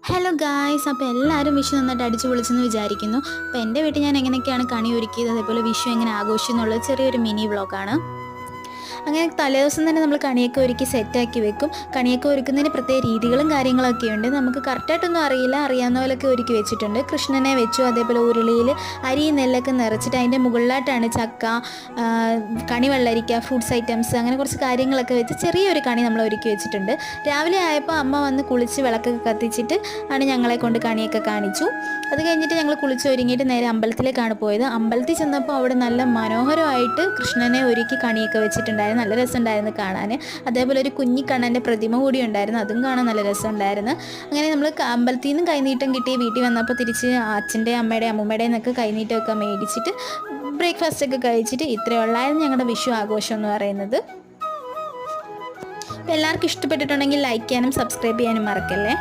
Hello guys, അപ്പോൾ എല്ലാവരും വിഷു നന്നായിട്ട് അടിച്ചു പൊളിച്ചെന്ന് വിചാരിക്കുന്നു. അപ്പോൾ എൻ്റെ വീട്ടിൽ ഞാൻ എങ്ങനെയൊക്കെയാണ് കണി ഒരുക്കിയത്, അതേപോലെ വിഷു എങ്ങനെ ആഘോഷിച്ചു എന്നുള്ളത് ചെറിയൊരു മിനി വ്ളോഗാണ്. അങ്ങനെ തലേദിവസം തന്നെ നമ്മൾ കണിയൊക്കെ ഒരുക്കി സെറ്റാക്കി വെക്കും. കണിയൊക്കെ ഒരുക്കുന്നതിന് പ്രത്യേക രീതികളും കാര്യങ്ങളൊക്കെ ഉണ്ട്. നമുക്ക് കറക്റ്റായിട്ടൊന്നും അറിയില്ല, അറിയാവുന്ന പോലൊക്കെ ഒരുക്കി വെച്ചിട്ടുണ്ട്. കൃഷ്ണനെ വെച്ചു, അതേപോലെ ഉരുളിയിൽ അരിയും നെല്ലൊക്കെ നിറച്ചിട്ട് അതിൻ്റെ മുകളിലായിട്ടാണ് ചക്ക, കണി വെള്ളരിക്ക, ഫ്രൂട്ട്സ് ഐറ്റംസ്, അങ്ങനെ കുറച്ച് കാര്യങ്ങളൊക്കെ വെച്ച് ചെറിയൊരു കണി നമ്മൾ ഒരുക്കി വെച്ചിട്ടുണ്ട്. രാവിലെ ആയപ്പോൾ അമ്മ വന്ന് കുളിച്ച് വിളക്കൊക്കെ കത്തിച്ചിട്ട് ആണ് ഞങ്ങളെ കൊണ്ട് കണിയൊക്കെ കാണിച്ചു. അത് കഴിഞ്ഞിട്ട് ഞങ്ങൾ കുളിച്ച് ഒരുങ്ങിയിട്ട് നേരെ അമ്പലത്തിലേക്കാണ് പോയത്. അമ്പലത്തിൽ ചെന്നപ്പോൾ അവിടെ നല്ല മനോഹരമായിട്ട് കൃഷ്ണനെ ഒരുക്കി കണിയൊക്കെ വെച്ചിട്ടുണ്ടായിരുന്നു. നല്ല രസമുണ്ടായിരുന്നു കാണാൻ. അതേപോലെ ഒരു കുഞ്ഞിക്കണ്ണൻ്റെ പ്രതിമ കൂടി ഉണ്ടായിരുന്നു, അതും കാണാൻ നല്ല രസമുണ്ടായിരുന്നു. അങ്ങനെ നമ്മൾ അമ്പലത്തിൽ നിന്നും കൈനീട്ടം കിട്ടി വീട്ടിൽ വന്നപ്പോൾ തിരിച്ച് അച്ഛൻ്റെ അമ്മയുടെ അമ്മൂമ്മയുടെ നിന്നൊക്കെ കൈനീട്ടമൊക്കെ മേടിച്ചിട്ട് ബ്രേക്ക്ഫാസ്റ്റ് ഒക്കെ കഴിച്ചിട്ട് ഇത്രയുള്ളായിരുന്നു ഞങ്ങളുടെ വിഷു ആഘോഷം എന്ന് പറയുന്നത്. അപ്പോൾ എല്ലാവർക്കും ഇഷ്ടപ്പെട്ടിട്ടുണ്ടെങ്കിൽ ലൈക്ക് ചെയ്യാനും സബ്സ്ക്രൈബ് ചെയ്യാനും മറക്കല്ലേ.